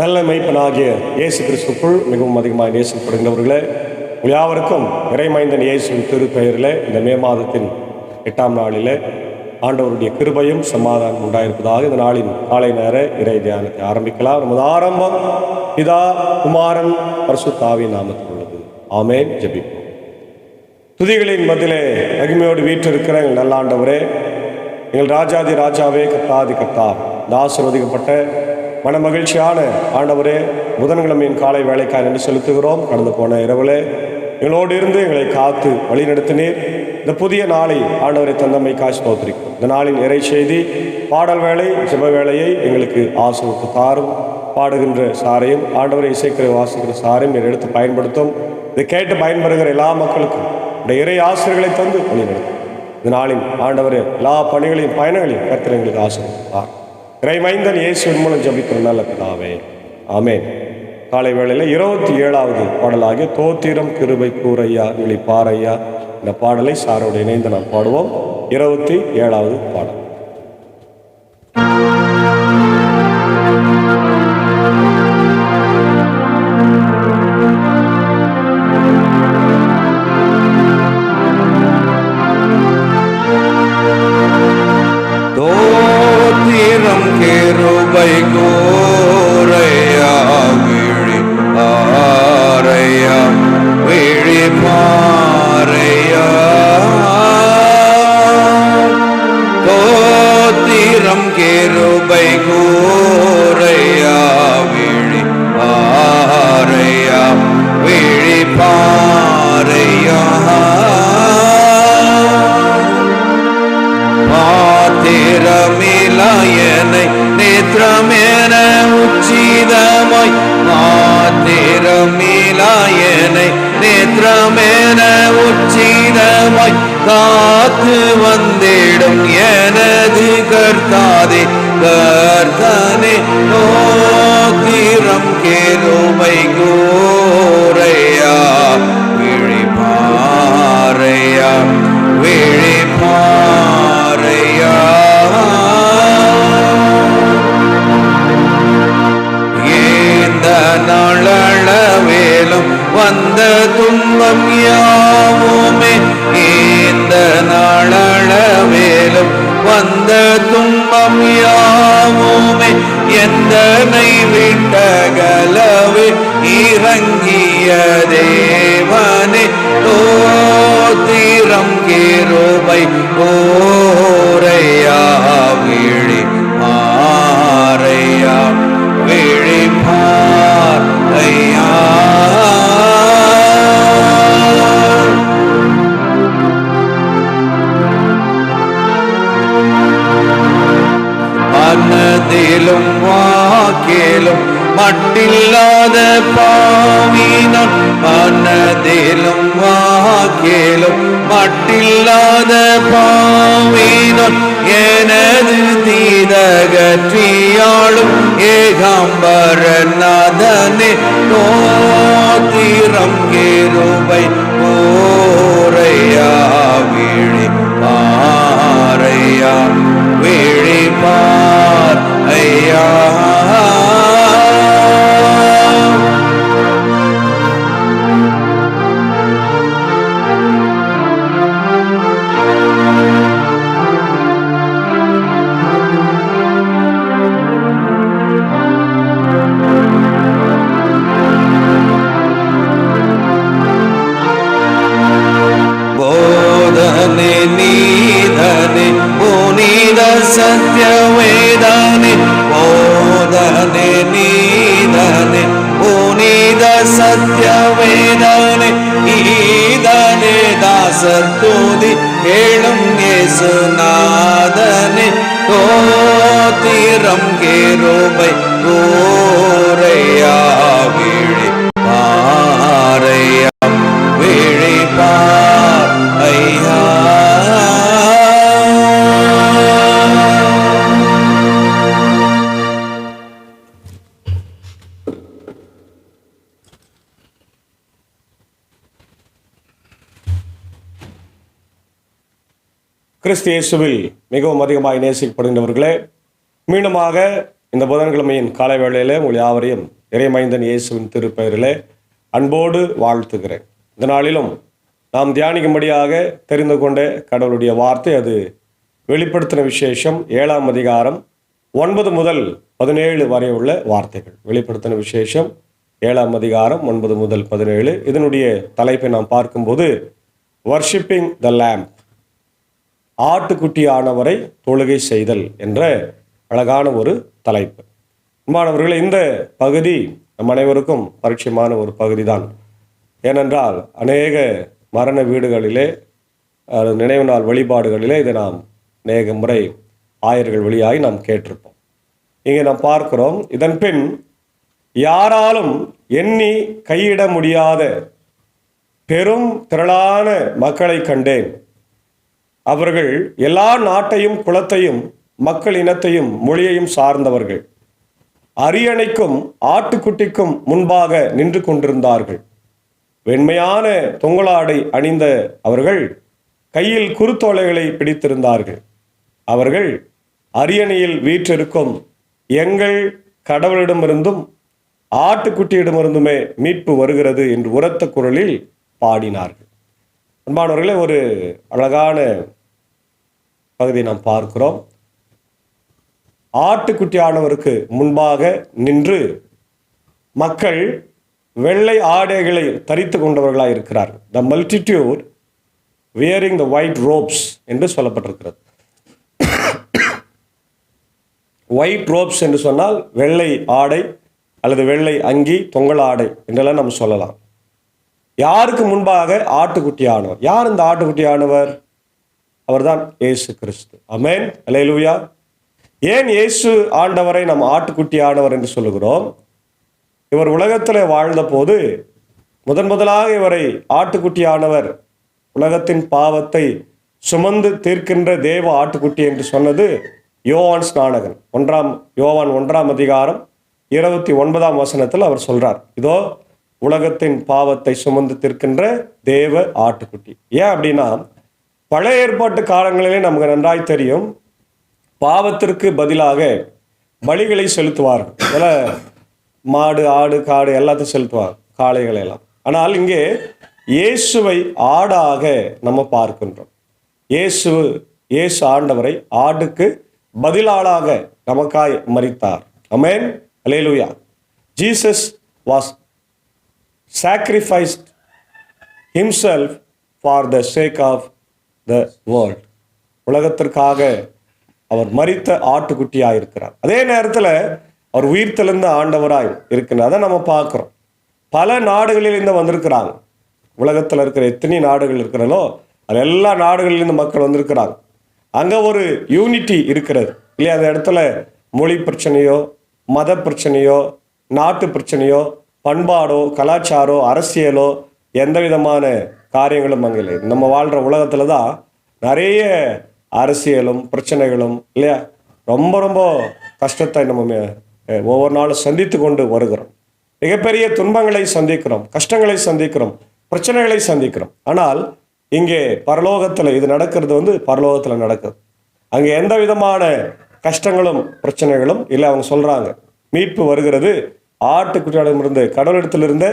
நல்ல மெய்ப்பனாகிய இயேசு கிறிஸ்துக்குள் மிகவும் அதிகமாக நேசிக்கப்படுகின்றவர்களே, யாவருக்கும் இறைமைந்தன் இயேசுவின் திருப்பெயரில் இந்த மே மாதத்தின் 8ஆம் நாளில் ஆண்டவருடைய கிருபையும் சமாதானம் உண்டாயிருப்பதாக இந்த நாளின் காலை நேர இறை தியானத்தை ஆரம்பிக்கலாம். நமது ஆரம்பம் பிதா, குமாரன், பரிசுத்த ஆவியின் நாமத்தில் உள்ளது. ஆமென். ஜெபிப்போம். துதிகளின் மத்தியிலே மகிமையோடு வீற்றிருக்கிற எங்கள் நல்ல ஆண்டவரே, எங்கள் ராஜாதி ராஜாவே, கர்த்தாதி கர்த்தா, இந்த ஆசீர்வதிக்கப்பட்ட மன மகிழ்ச்சியான ஆண்டவரே, புதன்கிழமையின் காலை வேலைக்காக நன்றி செலுத்துகிறோம். கடந்து போன இரவுல எங்களோடு இருந்து எங்களை காத்து வழிநடத்தினீர். இந்த புதிய நாளை ஆண்டவரை தந்தமை காசு தோத்திருக்கிறோம். இந்த நாளின் இறை செய்தி பாடல் வேலை, ஜெப வேலையை எங்களுக்கு ஆசீர்வதித்து தாரும். பாடுகின்ற சாரையும் ஆண்டவரை இசைக்கிற வாசிக்கிற சாரையும் நீர் எடுத்து பயன்படுத்தும். இதை கேட்டு பயன்பெறுகிற எல்லா மக்களுக்கும் இந்த இறை ஆசிரியர்களை தந்து வழிநடத்தும். இந்த நாளின் ஆண்டவரே, எல்லா பணிகளையும் பயணங்களையும் கர்த்தர் எங்களுக்கு ஆசீர்வதித்தார். இறைமைந்தன் இயேசுவின் மூலம் ஜெபிக்கிற நல்ல பிதாவே, ஆமென். காலை வேளையில் 27வது பாடலாகிய தோத்திரம் கிருபை கூரையா இழிப்பாரையா, இந்த பாடலை சாரோடு இணைந்து நாம் பாடுவோம். 27வது பாடல். கிருபை கூரையா விழி பாறையா விழி பாறையா, தோத்திரம் கிருபை கூரையா விழி பாறையா விழி பாறையா, பாத்திரமிலாயனை நேத்திரமேன உச்சிதமாய், பாத்திரமிலாயனை நேத்திரமேன உச்சிதமாய் காத்து வந்திடும் எனது கர்த்தாதே கர்த்தனே, தோத்திரம் கிருபை கூரையா விழி பாறையா விழி பாறையா, ஏந்த நாளளவேலும் வந்த துன்பம் யாவுமே, ஏந்த நாளளவேலும் வந்த துன்பம் யாவுமே எந்தனை விட்டகலவே இறங்கிய தேவனே, தோத்திரம் கிருபை கூரையா விழி பாறையா விழி பாறையா, மனதிலும் வாக்கிலும் மட்டில்லாத பாவினான், மனதிலும் வாக்கிலும் மட்டில்லாத பாவினான் எனது தீதகற்றியாளும் ஏகாம்பரநாதனே, தோத்திரம் கிருபை கூரையா விழி பாறையா விழி பாறையா, போதனே நீதனே புனித சத்யவேதனே, போதனே நீதனே புனித சத்யவேதனே, ஈதனே தாசர் தூதி கேளும் இயேசுநாதனே, தோத்திரம் கிருபை கூரையா விழி பாறையா விழி பாறையா, கிறிஸ்து இயேசுவில் மிகவும் அதிகமாக நேசிக்கப்படுகின்றவர்களே, மீண்டுமாக இந்த புதன்கிழமையின் காலை வேளையிலே உங்கள் யாவரையும் இறைமைந்தன் இயேசுவின் திருப்பெயரிலே அன்போடு வாழ்த்துகிறேன். இந்த நாளிலும் நாம் தியானிக்கும்படியாக தெரிந்து கொண்ட கடவுளுடைய வார்த்தை, அது வெளிப்படுத்தின விசேஷம் 7ஆம் அதிகாரம் 9 முதல் 17 வரை உள்ள வார்த்தைகள். வெளிப்படுத்தின விசேஷம் 7ஆம் அதிகாரம் 9 முதல் 17. இதனுடைய தலைப்பை நாம் பார்க்கும்போது வர்ஷிப்பிங் த லேம்ப், ஆட்டுக்குட்டியானவரை தொழுகை செய்தல் என்ற அழகான ஒரு தலைப்பு. அன்பானவர்களே, இந்த பகுதி நம் அனைவருக்கும் பரிச்சயமான ஒரு பகுதி தான். ஏனென்றால் அநேக மரண வீடுகளிலே, நினைவு நாள் வழிபாடுகளிலே இதை நாம் அநேக முறை ஆயர்கள் வழியாய் நாம் கேட்டிருப்போம். இங்கே நாம் பார்க்கிறோம், இதன் பின் யாராலும் எண்ணி கையிட முடியாத பெரும் திரளான மக்களை கண்டேன். அவர்கள் எல்லா நாட்டையும் குலத்தையும் மக்கள் இனத்தையும் மொழியையும் சார்ந்தவர்கள். அரியணைக்கும் ஆட்டுக்குட்டிக்கும் முன்பாக நின்று கொண்டிருந்தார்கள். வெண்மையான தொங்கலாடை அணிந்த அவர்கள் கையில் குருத்தோலைகளை பிடித்திருந்தார்கள். அவர்கள் அரியணையில் வீற்றிருக்கும் எங்கள் கடவுளிடமிருந்தும் ஆட்டுக்குட்டியிடமிருந்துமே மீட்பு வருகிறது என்று உரத்த குரலில் பாடினார்கள். அன்பானவர்களே, ஒரு அழகான பகுதியை நாம் பார்க்கிறோம். ஆட்டுக்குட்டியானவருக்கு முன்பாக நின்று மக்கள் வெள்ளை ஆடைகளை தரித்து கொண்டவர்களாக இருக்கிறார்கள். த மல்டிடியூட் வியரிங் த ஒயிட் ரோப்ஸ் என்று சொல்லப்பட்டிருக்கிறது. ஒயிட் ரோப்ஸ் என்று சொன்னால் வெள்ளை ஆடை அல்லது வெள்ளை அங்கி, தொங்கல் ஆடை என்றெல்லாம் நம்ம சொல்லலாம். யாருக்கு முன்பாக? ஆட்டுக்குட்டியானவர். யார் இந்த ஆட்டுக்குட்டியானவர்? அவர்தான் இயேசு கிறிஸ்து. ஆமென், அல்லேலூயா. ஏன் இயேசு ஆண்டவரை நாம் ஆட்டுக்குட்டியானவர் என்று சொல்லுகிறோம்? இவர் உலகத்தில் வாழ்ந்த போது முதலாக இவரை ஆட்டுக்குட்டியானவர், உலகத்தின் பாவத்தை சுமந்து தீர்க்கின்ற தேவ ஆட்டுக்குட்டி என்று சொன்னது யோவான் ஸ்நானகன். யோவான் 1ஆம் அதிகாரம் 29ஆம் வசனத்தில் அவர் சொல்றார், இதோ உலகத்தின் பாவத்தை சுமந்து தீர்க்கின்ற தேவ ஆட்டுக்குட்டி. ஏன் அப்படின்னா, பழைய ஏற்பாட்டு காலங்களிலே நமக்கு நன்றாய் தெரியும், பாவத்திற்கு பதிலாக பலிகளை செலுத்துவார்கள். அதில் மாடு, ஆடு, காடு எல்லாத்தையும் செலுத்துவார், காளைகளை எல்லாம். ஆனால் இங்கே இயேசுவை ஆடாக நம்ம பார்க்கின்றோம். இயேசு ஆண்டவரை ஆடுக்கு பதிலாளாக நமக்காய் மரித்தார். Amen, hallelujah. Jesus was sacrificed himself for the sake of the world. உலகத்திற்காக அவர் மரித்த ஆட்டுக்குட்டியாக இருக்கிறார். அதே நேரத்தில் அவர் உயிர்த்தெழுந்த ஆண்டவராய் இருக்கிறார். அதை நம்ம பார்க்குறோம். பல நாடுகளிலிருந்து வந்திருக்கிறாங்க. உலகத்தில் இருக்கிற எத்தனை நாடுகள் இருக்கிறதோ அது எல்லா நாடுகளிலிருந்து மக்கள் வந்திருக்கிறாங்க. அங்கே ஒரு யூனிட்டி இருக்கிறது இல்லையா? அந்த இடத்துல மொழி பிரச்சனையோ, மத பிரச்சனையோ, நாட்டு பிரச்சனையோ, பண்பாடோ, கலாச்சாரோ, அரசியலோ, எந்த விதமான காரியங்களும் அங்கே இல்லை. நம்ம வாழ்கிற உலகத்தில் தான் நிறைய அரசியலும் பிரச்சனைகளும் இல்லையா, ரொம்ப ரொம்ப கஷ்டத்தை நம்ம ஒவ்வொரு நாளும் சந்தித்து கொண்டு வருகிறோம். மிகப்பெரிய துன்பங்களை சந்திக்கிறோம், கஷ்டங்களை சந்திக்கிறோம், பிரச்சனைகளை சந்திக்கிறோம். ஆனால் இங்கே பரலோகத்தில் இது நடக்கிறது பரலோகத்தில் நடக்குது. அங்கே எந்த விதமான கஷ்டங்களும் பிரச்சனைகளும் இல்லை. அவங்க சொல்கிறாங்க, மீட்பு வருகிறது, ஆட்டுக்குட்டியிடமிருந்து, கடவுளிடத்திலிருந்து,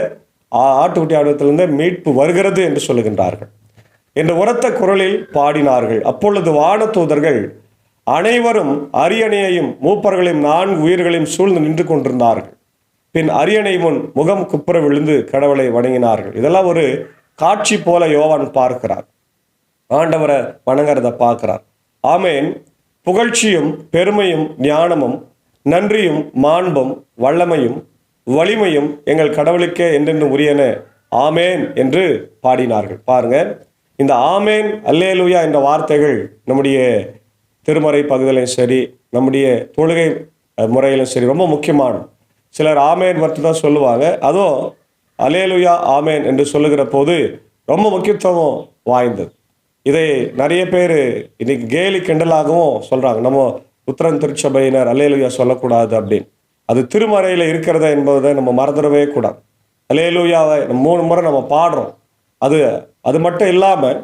ஆட்டுக்குட்டியிடத்திலிருந்து மீட்பு வருகிறது என்று சொல்லுகின்றார்கள் என்று உரத்த குரலில் பாடினார்கள். அப்பொழுது வானதூதர்கள் அனைவரும் அரியணையையும் மூப்பர்களையும் 4 உயிர்களையும் சூழ்ந்து நின்று கொண்டிருந்தார்கள். பின் அரியணை முன் முகம் குப்புற விழுந்து கடவுளை வணங்கினார்கள். இதெல்லாம் ஒரு காட்சி போல யோவான் பார்க்கிறார். ஆண்டவரை வணங்குறத பார்க்கிறார். ஆமேன். புகழ்ச்சியும் பெருமையும் ஞானமும் நன்றியும் மாண்பும் வல்லமையும் வலிமையும் எங்கள் கடவுளுக்கே என்றென்று உரியன, ஆமேன் என்று பாடினார்கள். பாருங்க, இந்த ஆமேன், அல்லேலூயா என்ற வார்த்தைகள் நம்முடைய திருமறை பகுதியிலும் சரி, நம்முடைய தொழுகை முறையிலும் சரி ரொம்ப முக்கியமான. சிலர் ஆமேன் மட்டும் தான் சொல்லுவாங்க. அதுவும் அல்லேலூயா ஆமேன் என்று சொல்லுகிற போது ரொம்ப முக்கியத்துவம் வாய்ந்தது. இதை நிறைய பேர் இன்னைக்கு கேலி கிண்டலாகவும் சொல்கிறாங்க. நம்ம உத்தரன் திருச்சபையினர் அல்லேலூயா சொல்லக்கூடாது அப்படின்னு. அது திருமறையில் இருக்கிறத என்பதை நம்ம மறந்துடவே கூடாது. அல்லேலூயாவை 3 முறை நம்ம பாடுறோம். அது மட்டும் இல்லாமல்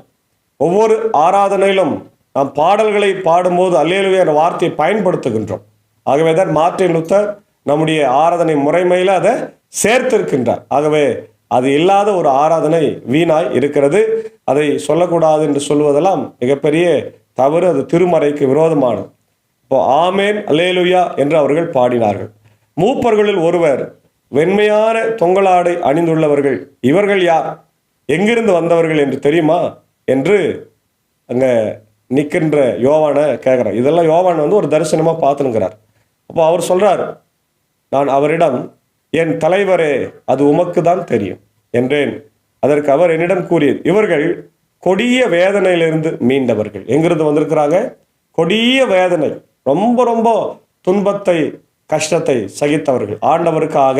ஒவ்வொரு ஆராதனையிலும் நாம் பாடல்களை பாடும்போது அல்லேலூயா என்ற வார்த்தையை பயன்படுத்துகின்றோம். ஆகவே தான் மார்ட்டின் லூத்தர் நம்முடைய ஆராதனை முறைமையில் அதை சேர்த்திருக்கின்றார். ஆகவே அது இல்லாத ஒரு ஆராதனை வீணாய் இருக்கிறது. அதை சொல்லக்கூடாது என்று சொல்வதெல்லாம் மிகப்பெரிய தவறு. அது திருமறைக்கு விரோதமானது. இப்போ ஆமேன் அல்லேலூயா என்று அவர்கள் பாடினார்கள். மூப்பர்களில் ஒருவர், வெண்மையான தொங்கலாடை அணிந்துள்ளவர்கள் இவர்கள் யார், எங்கிருந்து வந்தவர்கள் என்று தெரியுமா என்று அங்கே நிற்கின்ற யோவானை கேட்குறார். இதெல்லாம் யோவான் ஒரு தரிசனமாக பார்த்துனுங்கிறார். அப்போ அவர் சொல்கிறார், நான் அவரிடம், என் தலைவரே, அது உமக்கு தான் தெரியும் என்றேன். அதற்கு அவர் என்னிடம் கூறியது, இவர்கள் கொடிய வேதனையிலிருந்து மீண்டவர்கள். எங்கிருந்து வந்திருக்கிறாங்க? கொடிய வேதனை, ரொம்ப ரொம்ப துன்பத்தை கஷ்டத்தை சகித்தவர்கள், ஆண்டவருக்காக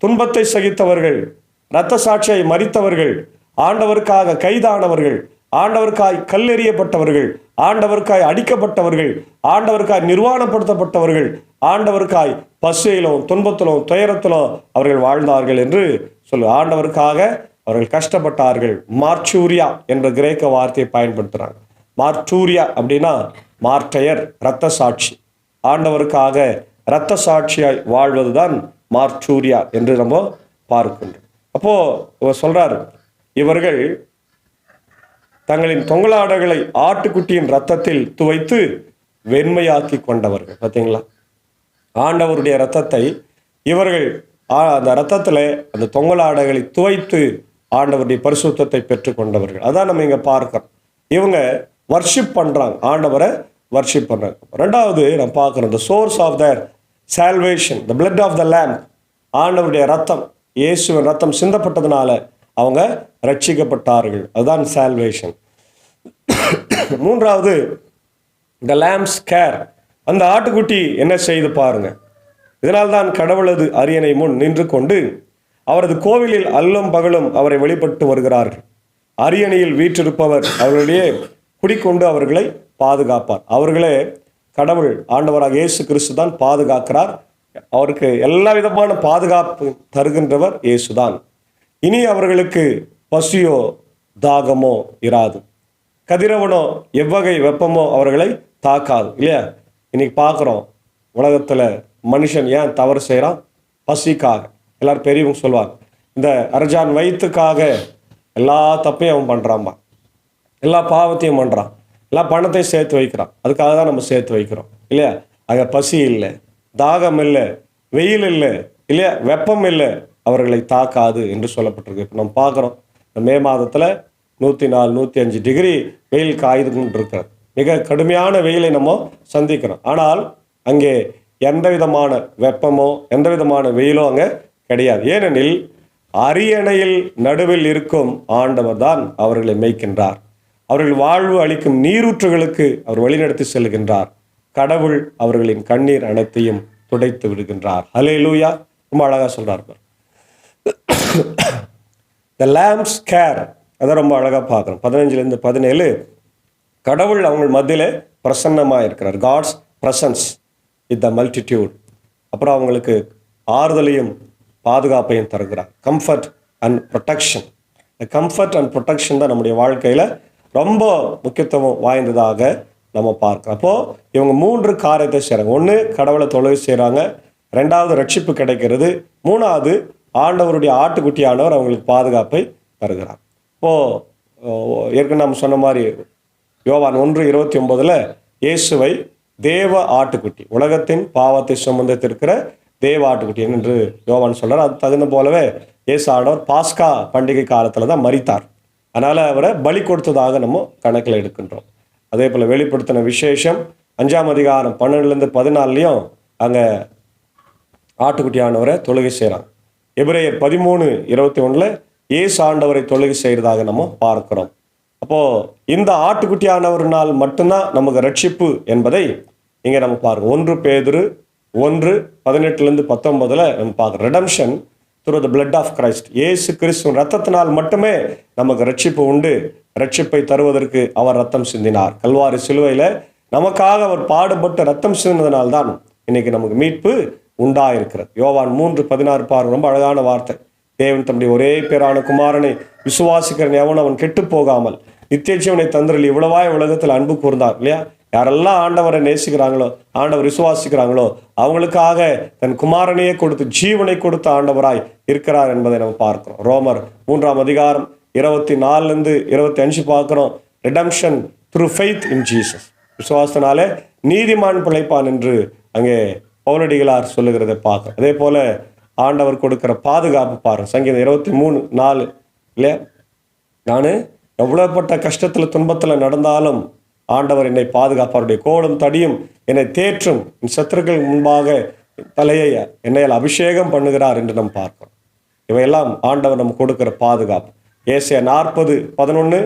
துன்பத்தை சகித்தவர்கள், இரத்த சாட்சியை மரித்தவர்கள், ஆண்டவருக்காக கைதானவர்கள், ஆண்டவருக்காய் கல்லெறியப்பட்டவர்கள், ஆண்டவருக்காய் அடிக்கப்பட்டவர்கள், ஆண்டவருக்காய் நிர்வாணப்படுத்தப்பட்டவர்கள், ஆண்டவருக்காய் பசியிலும் துன்பத்திலும் துயரத்திலும் அவர்கள் வாழ்ந்தார்கள் என்று சொல்லு. ஆண்டவருக்காக அவர்கள் கஷ்டப்பட்டார்கள். மார்ச்சூரியா என்ற கிரேக்க வார்த்தையை பயன்படுத்துகிறாங்க. மார்ச்சூரியா அப்படின்னா மார்டையர், இரத்த சாட்சி. ஆண்டவருக்காக இரத்த சாட்சியாய் வாழ்வதுதான் மார்ச்சூரியா என்று நம்ம பார்க்கின்றோம். அப்போ இவர் சொல்றாரு, இவர்கள் தங்களின் தொங்கலாடைகளை ஆட்டுக்குட்டியின் ரத்தத்தில் துவைத்து வெண்மையாக்கி கொண்டவர்கள். பார்த்தீங்களா? ஆண்டவருடைய ரத்தத்தை இவர்கள் அந்த ரத்தத்தில் அந்த தொங்கலாடைகளை துவைத்து ஆண்டவருடைய பரிசுத்தத்தை பெற்றுக்கொண்டவர்கள். அதான் நம்ம இங்கே பார்க்கிறோம். இவங்க வர்ஷிப் பண்ணுறாங்க, ஆண்டவரை வர்ஷிப் பண்ணுறாங்க. ரெண்டாவது நம்ம பார்க்குறோம், the source of their salvation, the blood of the lamb. ஆண்டவருடைய ரத்தம், இயேசுவின் ரத்தம் சிந்தப்பட்டதுனால அவங்க ரட்சிக்கப்பட்டார்கள். அதுதான் சால்வேஷன். மூன்றாவது, த லேம்ப்ஸ் கேர். அந்த ஆட்டுக்குட்டி என்ன செய்து பாருங்க. இதனால்தான் கடவுளது அரியணை முன் நின்று கொண்டு அவரது கோவிலில் அல்லும் பகலும் அவரை வெளிப்பட்டு வருகிறார்கள். அரியணையில் வீற்றிருப்பவர் அவர்களுடைய குடிக்கொண்டு அவர்களை பாதுகாப்பார். அவர்களே கடவுள் ஆண்டவராக இயேசு கிறிஸ்து தான் பாதுகாக்கிறார். அவருக்கு எல்லா விதமான பாதுகாப்பு தருகின்றவர் இயேசுதான். இனி அவர்களுக்கு பசியோ தாகமோ இராது, கதிரவனோ எவ்வகை வெப்பமோ அவர்களை தாக்காது. இல்லையா? இன்னைக்கு பார்க்குறோம் உலகத்தில் மனுஷன் ஏன் தவறு செய்கிறான்? பசிக்காக. எல்லாரும் பெரியவங்க சொல்லுவாங்க, இந்த அரஜான் வயிற்றுக்காக எல்லா தப்பையும் அவன் பண்ணுறான்பா, எல்லா பாவத்தையும் பண்ணுறான், எல்லா பணத்தையும் சேர்த்து வைக்கிறான். அதுக்காக தான் நம்ம சேர்த்து வைக்கிறோம். இல்லையா? அங்கே பசி இல்லை, தாகம் இல்லை, வெயில் இல்லை, இல்லையா, வெப்பம் இல்லை, அவர்களை தாக்காது என்று சொல்லப்பட்டிருக்கு. இப்போ நம்ம பார்க்குறோம், இந்த மே மாதத்தில் 104, 105 டிகிரி வெயில் காய்து கொண்டு இருக்கிறது. மிக கடுமையான வெயிலை நம்ம சந்திக்கிறோம். ஆனால் அங்கே எந்த விதமான வெப்பமோ எந்த விதமான வெயிலோ அங்கே கிடையாது. ஏனெனில் அரியணையில் நடுவில் இருக்கும் ஆண்டவர் தான் அவர்களை மேய்க்கின்றார். அவர்கள் வாழ்வு அளிக்கும் நீரூற்றுகளுக்கு அவர் வழிநடத்தி செல்கின்றார். கடவுள் அவர்களின் கண்ணீர் அனைத்தையும் துடைத்து விடுகின்றார். ஹல்லேலூயா! ரொம்ப அழகாக சொல்றார். த லேம்ப்ஸ் கேர், அதை ரொம்ப அழகாக பார்க்குறோம். 15 17 கடவுள் அவங்க மத்தியில் பிரசன்னமாக இருக்கிறார். God's presence with the multitude. அப்புறம் அவங்களுக்கு ஆறுதலையும் பாதுகாப்பையும் தருகிறார். Comfort and protection. இந்த கம்ஃபர்ட் அண்ட் ப்ரொடெக்ஷன் தான் நம்முடைய வாழ்க்கையில் ரொம்ப முக்கியத்துவம் வாய்ந்ததாக நம்ம பார்க்குறோம். அப்போது இவங்க 3 காரியத்தை செய்கிறாங்க. ஒன்று, கடவுளை தொழுகை செய்கிறாங்க. 2வது, ரட்சிப்பு கிடைக்கிறது. 3வது, ஆண்டவருடைய ஆட்டுக்குட்டியானவர் அவங்களுக்கு பாதுகாப்பை தருகிறார். இப்போது ஏற்கனவே நம்ம சொன்ன மாதிரி யோவான் 1:29 இயேசுவை தேவ ஆட்டுக்குட்டி, உலகத்தின் பாவத்தை சுமந்திருக்கிற தேவ ஆட்டுக்குட்டி என்று யோவான் சொல்கிறார். அது தகுந்த போலவே இயேசு ஆண்டவர் பாஸ்கா பண்டிகை காலத்தில் தான் மரித்தார். அதனால் அவரை பலி கொடுத்ததாக நம்ம கணக்கில் எடுக்கின்றோம். அதே போல் வெளிப்படுத்தின விசேஷம் 5ஆம் அதிகாரம் 12 14 அங்கே ஆட்டுக்குட்டியானவரை தொழுகை செய்கிறாங்க. எபிரேயர் 13:21 இயேசு ஆண்டவரை தொழுகை செய்கிறதாக நம்ம பார்க்கிறோம். அப்போது இந்த ஆட்டுக்குட்டியானவரினால் மட்டும்தான் நமக்கு ரட்சிப்பு என்பதை இங்கே நம்ம பார்க்கிறோம். 1 பேதுரு 1:18-19 நம்ம பார்க்குறோம். Redemption through the blood of Christ. இயேசு கிறிஸ்துவின் ரத்தத்தினால் மட்டுமே நமக்கு ரட்சிப்பு உண்டு. ரட்சிப்பை தருவதற்கு அவர் ரத்தம் சிந்தினார். கல்வாரி சிலுவையில் நமக்காக அவர் பாடுபட்டு ரத்தம் சிந்தினதுனால்தான் இன்னைக்கு நமக்கு மீட்பு உண்டாயிருக்கிறது. யோவான் 3:16 பாருங்க, ரொம்ப அழகான வார்த்தை. தேவன் தம்முடைய ஒரே பேரான குமாரனை விசுவாசிக்கிறன் எவன் அவன் கெட்டு போகாமல் நித்திய ஜீவனை தந்தரில் இவ்வளவாய் உலகத்தில் அன்பு கூர்ந்தார். இல்லையா? யாரெல்லாம் ஆண்டவரை நேசிக்கிறாங்களோ, ஆண்டவர் விசுவாசிக்கிறாங்களோ, அவங்களுக்காக தன் குமாரனையே கொடுத்து ஜீவனை கொடுத்த ஆண்டவராய் இருக்கிறார் என்பதை நம்ம பார்க்கிறோம். ரோமர் 3ஆம் அதிகாரம் 24-25 பார்க்கிறோம். Redemption through faith in Jesus. விசுவாசத்தினாலே நீதிமான் பிழைப்பான் என்று அங்கே பவுலடிகளார் சொல்லுகிறதை பார்க்கிறோம். அதே போல ஆண்டவர் கொடுக்கிற பாதுகாப்பு பாருங்க. சங்கீதம் 23:4 இல்லையா? நான் எவ்வளவுப்பட்ட கஷ்டத்தில் துன்பத்தில் நடந்தாலும் ஆண்டவர் என்னை பாதுகாப்பாருடைய கோலும் தடியும் என்னை தேற்றும், என் சத்துருக்கள் முன்பாக தலையை என்னையால் அபிஷேகம் பண்ணுகிறார் என்று நாம் பார்க்கிறோம். இவையெல்லாம் ஆண்டவர் நம்ம கொடுக்கிற பாதுகாப்பு. ஏசாயா 40:11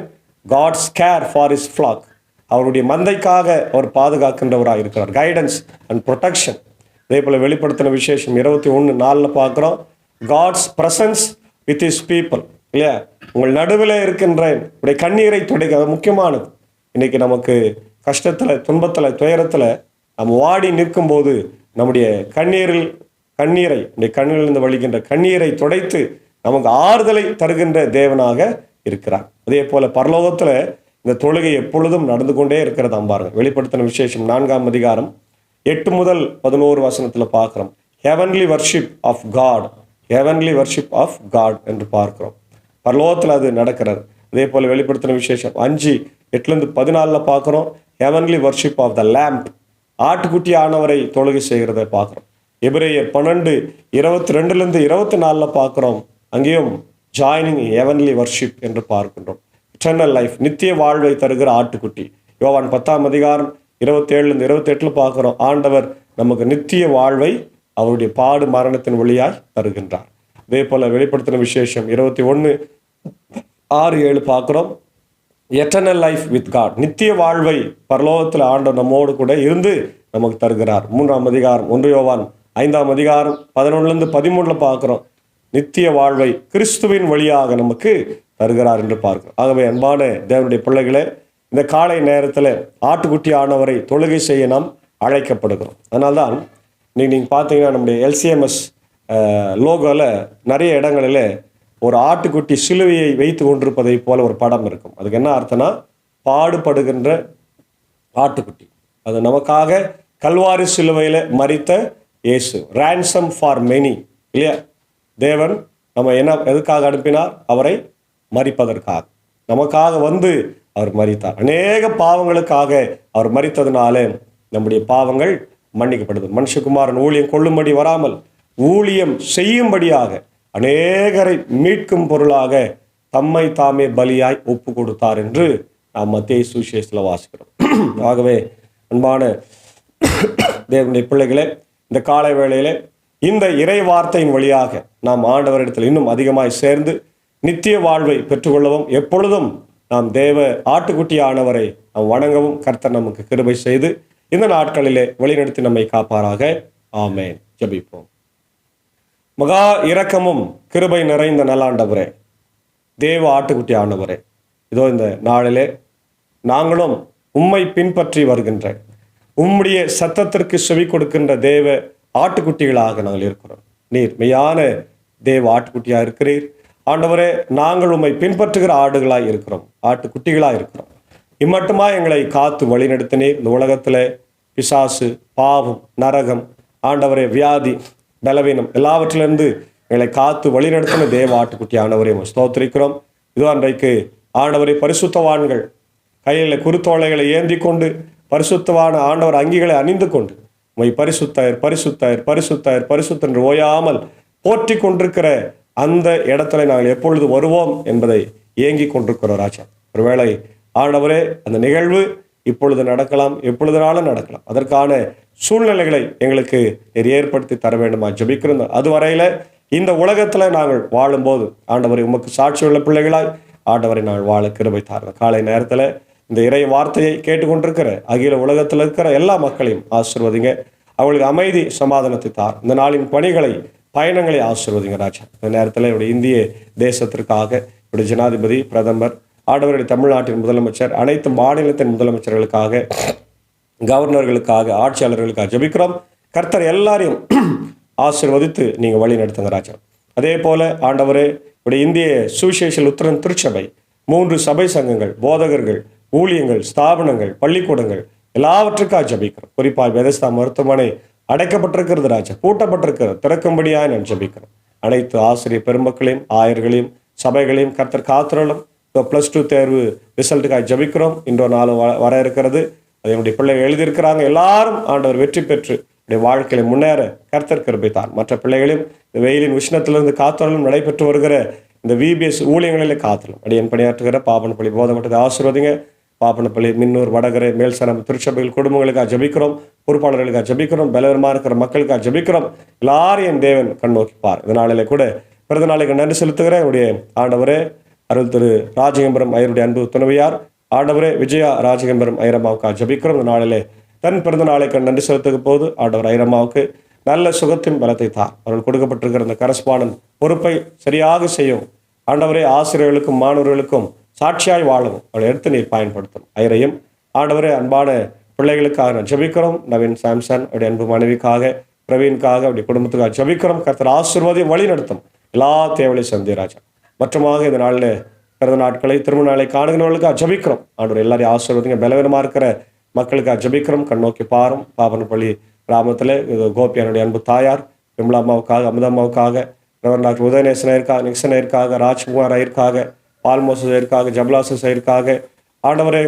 God's care for his flock. அவருடைய மந்தைக்காக அவர் பாதுகாக்கின்றவராக இருக்கிறார். Guidance and protection. அதே போல வெளிப்படுத்தின விசேஷம் 21:4 பார்க்கிறோம். God's presence with his people இல்லையா? உங்கள் நடுவில் இருக்கின்ற உடைய கண்ணீரை துடைக்க. அது முக்கியமானது. இன்னைக்கு நமக்கு கஷ்டத்தில், துன்பத்தில், துயரத்தில் நம்ம வாடி நிற்கும் போது நம்முடைய கண்ணீரை கண்ணிலிருந்து வழிகின்ற கண்ணீரை துடைத்து நமக்கு ஆறுதலை தருகின்ற தேவனாக இருக்கிறார். அதே போல பரலோகத்தில் இந்த தொழுகை எப்பொழுதும் நடந்து கொண்டே இருக்கிறதாம் பாருங்க. வெளிப்படுத்தின விசேஷம் 4ஆம் அதிகாரம் 8-11 வசனத்தில் பார்க்கிறோம். Heavenly worship of God, heavenly worship of God என்று பார்க்கிறோம். பரலோகத்தில் அது நடக்கிறது. அதே போல வெளிப்படுத்தின விசேஷம் 5:8-14 பார்க்கிறோம். Heavenly worship of the lamb, ஆட்டுக்குட்டி ஆனவரை தொழுகை செய்கிறத பார்க்கிறோம். எபிரேயர் 12:22-24 பார்க்கிறோம். அங்கேயும் ஜாயினிங் ஹெவன்லி வர்ஷிப் என்று பார்க்கின்றோம். இட்டர்னல் லைஃப், நித்திய வாழ்வை தருகிற ஆட்டுக்குட்டி. யோவான் 10ஆம் அதிகாரம் 27-28 பார்க்கிறோம். ஆண்டவர் நமக்கு நித்திய வாழ்வை அவருடைய பாடு மரணத்தின் வழியாய் தருகின்றார். அதே போல வெளிப்படுத்தின விசேஷம் 21:6-7 பார்க்கிறோம். எட்டர்னல் லைஃப் வித் காட், நித்திய வாழ்வை பரலோகத்தில் ஆண்டவர் நம்மோடு கூட இருந்து நமக்கு தருகிறார். 3ஆம் அதிகாரம் 1 யோவான் 5ஆம் அதிகாரம் 11-13 பார்க்கிறோம். நித்திய வாழ்வை கிறிஸ்துவின் வழியாக நமக்கு தருகிறார் என்று பார்க்கிறோம். ஆகவே அன்பான தேவனுடைய பிள்ளைகளே, இந்த காலை நேரத்தில் ஆட்டுக்குட்டி ஆனவரை தொழுகை செய்ய நாம் அழைக்கப்படுகிறோம். அதனால்தான் நீங்கள் பார்த்தீங்கன்னா நம்முடைய LCMS லோகோவில் நிறைய இடங்களில் ஒரு ஆட்டுக்குட்டி சிலுவையை வைத்து கொண்டிருப்பதை போல ஒரு படம் இருக்கும். அதுக்கு என்ன அர்த்தம்னா, பாடுபடுகின்ற ஆட்டுக்குட்டி. அது நமக்காக கல்வாரி சிலுவையில் மரித்த இயேசு, ransom ஃபார் many இல்லையா? தேவன் நம்ம எதுக்காக அனுப்பினார்? அவரை மரிப்பதற்காக. நமக்காக வந்து அவர் மரித்தார். அநேக பாவங்களுக்காக அவர் மரித்ததுனால நம்முடைய பாவங்கள் மன்னிக்கப்படுது. மனுஷகுமாரன் ஊழியம் கொள்ளும்படி வராமல் ஊழியம் செய்யும்படியாக அநேகரை மீட்கும் பொருளாக தம்மை தாமே பலியாய் ஒப்பு கொடுத்தார் என்று நாம் மத்தேயு சுவிசேஷத்தில் வாசிக்கிறோம். ஆகவே அன்பான தேவனுடைய பிள்ளைகளே, இந்த காலை வேளையிலே இந்த இறை வார்த்தையின் வழியாக நாம் ஆண்டவரிடத்தில் இன்னும் அதிகமாய் சேர்ந்து நித்திய வாழ்வை பெற்றுக்கொள்ளவும், எப்பொழுதும் நாம் தேவ ஆட்டுக்குட்டி ஆனவரை நாம் வணங்கவும் கர்த்தர் நமக்கு கிருபை செய்து இந்த நாட்களிலே வழிநடத்தி நம்மை காப்பாராக. ஆமென். ஜெபிப்போம். மகா இரக்கமும் கிருபை நிறைந்த நல்லாண்டவரே, தேவ ஆட்டுக்குட்டி ஆனவரே, இதோ இந்த நாளிலே நாங்களும் உம்மை பின்பற்றி வருகின்ற, உம்முடைய சத்தத்திற்கு செவி கொடுக்கின்ற தேவ ஆட்டுக்குட்டிகளாக நாங்கள் இருக்கிறோம். நீர் மெய்யான தேவ ஆட்டுக்குட்டியாக இருக்கிறீர் ஆண்டவரே. நாங்கள் உம்மை பின்பற்றுகிற ஆடுகளாய் இருக்கிறோம், ஆட்டுக்குட்டிகளாக இருக்கிறோம். இம்மட்டுமா எங்களை காத்து வழிநடத்தினீர். இந்த உலகத்தில் பிசாசு, பாவம், நரகம், ஆண்டவரே, வியாதி, பலவீனம் எல்லாவற்றிலிருந்து எங்களை காத்து வழிநடத்தின தேவ ஆட்டுக்குட்டி ஆண்டவரை ஸ்தோத்திரிக்கிறோம். இதோ அன்றைக்கு ஆண்டவரை பரிசுத்தவான்கள் கையில் குருத்தோலைகளை ஏந்தி கொண்டு பரிசுத்தவான ஆண்டவர் அங்கிகளை அணிந்து கொண்டு உம்மை பரிசுத்தர் பரிசுத்தர் பரிசுத்தர் பரிசுத்தர் என்று ஓயாமல் போற்றி கொண்டிருக்கிற அந்த இடத்துல நாங்கள் எப்பொழுது வருவோம் என்பதை ஏங்கி கொண்டிருக்கிறோம் ராஜா. ஒருவேளை ஆண்டவரே, அந்த நிகழ்வு இப்பொழுது நடக்கலாம், எப்பொழுதுனாலும் நடக்கலாம். அதற்கான சூழ்நிலைகளை எங்களுக்கு ஏற்படுத்தி தர வேண்டுமா ஜெபிக்கிறோம். அதுவரையில இந்த உலகத்துல நாங்கள் வாழும்போது ஆண்டவரை உமக்கு சாட்சியுள்ள பிள்ளைகளாய் ஆண்டவரை நாங்கள் வாழ கிருபை தாருங்க. காலை நேரத்துல இந்த இறை வார்த்தையை கேட்டுக்கொண்டிருக்கிற அகில உலகத்தில் இருக்கிற எல்லா மக்களையும் ஆசீர்வதிங்க. அவங்களுக்கு அமைதி, சமாதானத்தை தார். இந்த நாளின் பணிகளை, பயணங்களை ஆசீர்வதிங்க ராஜா. இந்த நேரத்தில் இவருடைய இந்திய தேசத்திற்காக இவருடைய ஜனாதிபதி, பிரதமர், ஆண்டவருடைய தமிழ்நாட்டின் முதலமைச்சர், அனைத்து மாநிலத்தின் முதலமைச்சர்களுக்காக, கவர்னர்களுக்காக, ஆட்சியாளர்களுக்காக ஜெபிக்கிறோம். கர்த்தர் எல்லாரையும் ஆசீர்வதித்து நீங்க வழி நடத்துங்க ராஜா. அதே போல ஆண்டவரே, இவருடைய இந்திய சுவிசேஷ லுத்தரன் திருச்சபை, 3 சபை சங்கங்கள், போதகர்கள், ஊழியங்கள், ஸ்தாபனங்கள், பள்ளிக்கூடங்கள், எல்லாவற்றுக்காக ஜபிக்கிறோம். குறிப்பாக பெதஸ்தா மருத்துவமனை அடைக்கப்பட்டிருக்கிறது ராஜா, பூட்டப்பட்டிருக்கிறது, திறக்கும்படியாக நான் ஜபிக்கிறோம். அனைத்து ஆசிரியர் பெருமக்களையும் ஆயர்களையும் சபைகளையும் கர்த்தர் காத்திரலும். +2 தேர்வு ரிசல்ட்டுக்காக ஜபிக்கிறோம். இன்றொரு நாள் வர இருக்கிறது. அது என்னுடைய பிள்ளைகள் எழுதியிருக்கிறாங்க. எல்லாரும் ஆண்டவர் வெற்றி பெற்று வாழ்க்கையில முன்னேற கர்த்தர் கிருபை தான். மற்ற பிள்ளைகளையும் இந்த வெயிலின் உஷ்ணத்திலிருந்து காத்தலும் நடைபெற்று வருகிற இந்த VBS ஊழியங்களிலே காத்தலும் அடியன் பணியாற்றுகிற பாப்பனப்பள்ளி போதமட்டத்தை ஆசீர்வதிங்க. பாப்பனப்பள்ளி, மின்னூர், வடகரை, மேல்சனம் திருச்சபைகள் குடும்பங்களுக்காக ஜபிக்கிறோம். பொறுப்பாளர்களுக்காக ஜபிக்கிறோம். பலவீனமாக இருக்கிற மக்களுக்காக ஜபிக்கிறோம். எல்லாரையும் தேவன் கண்ணோக்கிப்பார். இந்த நாளிலே கூட பிறந்த நாளைக்கு நன்றி செலுத்துகிறேன். என்னுடைய ஆண்டவரே அருள் திரு ராஜகம்பரம் ஐயருடைய அன்பு துணைவியார் ஆண்டவரே விஜயா ராஜகம்பரம் ஐரம்மாவுக்காக ஜபிக்கிறோம். இந்த நாளிலே தன் பிறந்த நாளைக்கு நன்றி செலுத்துக போது ஆண்டவர் ஐரம்மாவுக்கு நல்ல சுகத்தின் பலத்தை தார். அவர்கள் கொடுக்கப்பட்டிருக்கிற அந்த கரஸ்பாண்டன் பொறுப்பை சரியாக செய்யும். ஆண்டவரே ஆசிரியர்களுக்கும் மாணவர்களுக்கும் சாட்சியாய் வாழவும் அவளை எடுத்து நீர் பயன்படுத்தும். ஐரையும் ஆண்டவரே அன்பான பிள்ளைகளுக்காக நான் ஜபிக்கிறோம். நவீன் சாம்சன் அவருடைய அன்பு மனைவிக்காக, பிரவீனுக்காக, அவருடைய குடும்பத்துக்காக ஜபிக்கிறோம். கர்த்தர் ஆசீர்வாதம் வழி நடத்தும். எல்லா தேவையும் சந்திராஜா. மற்றமாக இந்த நாளில் பிறந்த நாட்களை திருமண நாளை காணுகிறவர்களுக்காக ஜபிக்கிறோம். ஆண்டவர் எல்லாரையும் ஆசீர்வதிங்க. பலவீனமாக இருக்கிற மக்களுக்காக ஜபிக்கிறோம். கண்ணோக்கி பாரும். பாப்பனப்பள்ளி கிராமத்தில் கோபியானுடைய அன்பு தாயார் விமலாம்மாவுக்காக, அமுதம்மாவுக்காக, டாக்டர் உதயநேசன் ஐயருக்காக, நிக்சன் ஐயருக்காக, ராஜ்குமார் ஐயருக்காக, பால்மோசஸ் ஐயருக்காக, ஜபலாசஸ் ஐயருக்காக, ஆண்டவரே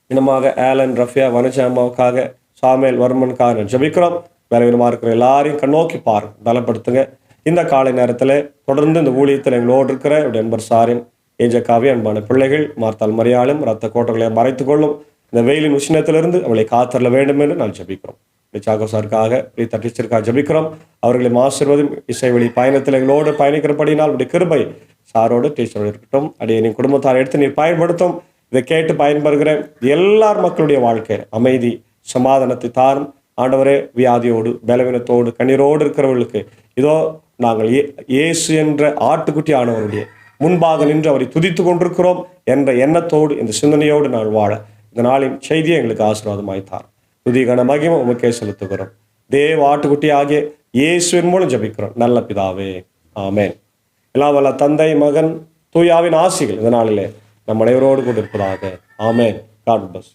இனமாக ஆலன், ரஃபியா, வனஜா அம்மாவுக்காக, சாமுவேல் வர்மனுக்காக ஜபிக்கிறோம். பலவீனமாக இருக்கிற எல்லாரையும் கண்ணோக்கி பாருங்க, பலப்படுத்துங்க. இந்த காலை நேரத்தில் தொடர்ந்து இந்த ஊழியத்தில் எங்களோடு இருக்கிற நண்பர் சாரின் ஏஜக்காவே அன்பான பிள்ளைகள் மார்த்தால் மரியாளும் இரத்த கோட்டைகளை மறைத்துக் கொள்ளும். இந்த வெயிலின் உஷ்ணத்திலிருந்து அவளை காத்தரல வேண்டும் என்று நான் ஜபிக்கிறோம். சாகோ சாருக்காக, டீச்சருக்காக ஜபிக்கிறோம். அவர்களை ஆசீர்வதும். இசை வழி பயணத்தில் எங்களோடு பயணிக்கிறபடினால் அவருடைய கிருபை சாரோடு டீச்சரோடு இருக்கட்டும். அடியே குடும்பத்தார் எடுத்து நீர் பயன்படுத்தும். இதை கேட்டு பயன்படுகிற எல்லார் மக்களுடைய வாழ்க்கையில் அமைதி சமாதானத்தை தாரும். ஆண்டவரே வியாதியோடு பலவீனத்தோடு கண்ணீரோடு இருக்கிறவர்களுக்கு இதோ நாங்கள் இயேசு என்ற ஆட்டுக்குட்டி ஆனவருடைய முன்பாக நின்று அவரை துதித்து கொண்டிருக்கிறோம் என்ற எண்ணத்தோடு இந்த சிந்தனையோடு நான் வாழ இந்த நாளின் செய்தியை எங்களுக்கு ஆசீர்வாதமாய்த்தார். துதி கன மகிமை உமக்கே செலுத்துகிறோம். தேவ ஆட்டுக்குட்டி ஆகிய இயேசுவின் மூலம் ஜபிக்கிறோம் நல்ல பிதாவே, ஆமேன். எல்லாம் வல்ல தந்தை, மகன், தூயாவின் ஆசிகள் இந்த நாளிலே நம் அனைவரோடு கூட இருப்பதாக. ஆமேன். God plus.